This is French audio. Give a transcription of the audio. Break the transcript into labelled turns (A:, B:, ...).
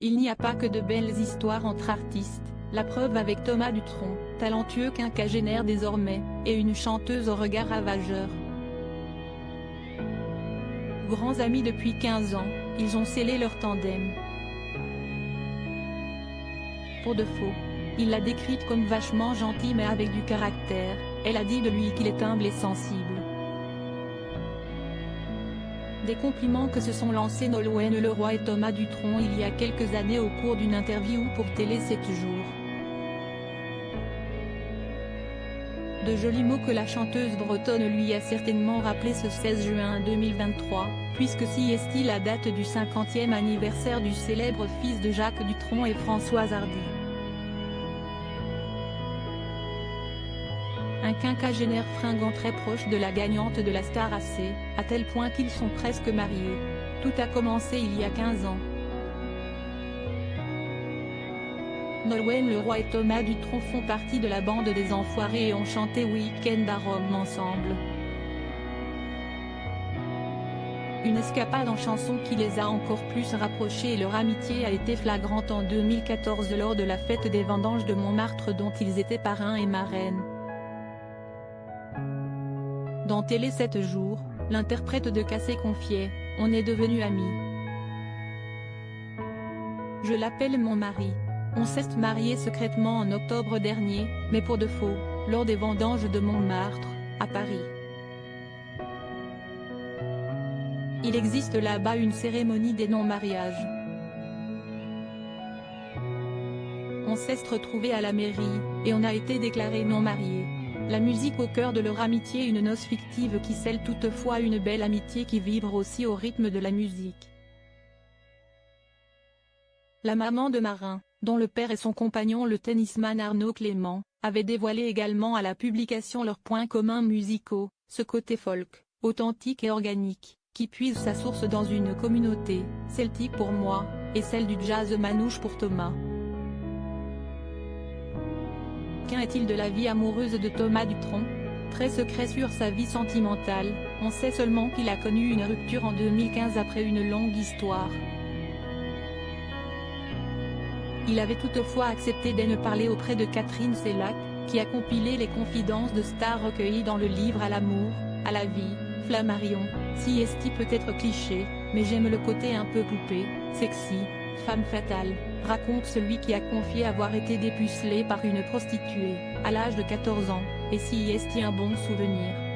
A: Il n'y a pas que de belles histoires entre artistes, la preuve avec Thomas Dutronc, talentueux quinquagénaire désormais, et une chanteuse au regard ravageur. Grands amis depuis 15 ans, ils ont scellé leur tandem. Pour de faux. Il l'a décrite comme vachement gentille mais avec du caractère, elle a dit de lui qu'il est humble et sensible. Des compliments que se sont lancés Nolwenn Leroy et Thomas Dutronc il y a quelques années au cours d'une interview pour Télé 7 jours. De jolis mots que la chanteuse bretonne lui a certainement rappelé ce 16 juin 2023, puisque si est la date du 50e anniversaire du célèbre fils de Jacques Dutronc et Françoise Hardy. Un quinquagénaire fringant très proche de la gagnante de la Star AC, à tel point qu'ils sont presque mariés. Tout a commencé il y a 15 ans. Nolwenn Leroy et Thomas Dutronc font partie de la bande des Enfoirés et ont chanté Week-end à Rome ensemble. Une escapade en chanson qui les a encore plus rapprochés et leur amitié a été flagrante en 2014 lors de la fête des vendanges de Montmartre dont ils étaient parrains et marraines. Dans Télé 7 jours, l'interprète de Cassé confiait « On est devenus amis. Je l'appelle mon mari. On s'est mariés secrètement en octobre dernier, mais pour de faux, lors des vendanges de Montmartre, à Paris. Il existe là-bas une cérémonie des non-mariages. On s'est retrouvés à la mairie, et on a été déclarés non-mariés. La musique au cœur de leur amitié, une noce fictive qui scelle toutefois une belle amitié qui vibre aussi au rythme de la musique. La maman de Marin, dont le père est son compagnon le tennisman Arnaud Clément, avait dévoilé également à la publication leurs points communs musicaux, ce côté folk, authentique et organique, qui puise sa source dans une communauté, celtique pour moi, et celle du jazz manouche pour Thomas. Qu'en est-il de la vie amoureuse de Thomas Dutronc? Très secret sur sa vie sentimentale, on sait seulement qu'il a connu une rupture en 2015 après une longue histoire. Il avait toutefois accepté de ne parler auprès de Catherine Sellac, qui a compilé les confidences de stars recueillies dans le livre À l'amour, à la vie, Flammarion. Si esti peut être cliché, mais j'aime le côté un peu poupée, sexy, femme fatale, raconte celui qui a confié avoir été dépucelé par une prostituée, à l'âge de 14 ans, et si esti un bon souvenir.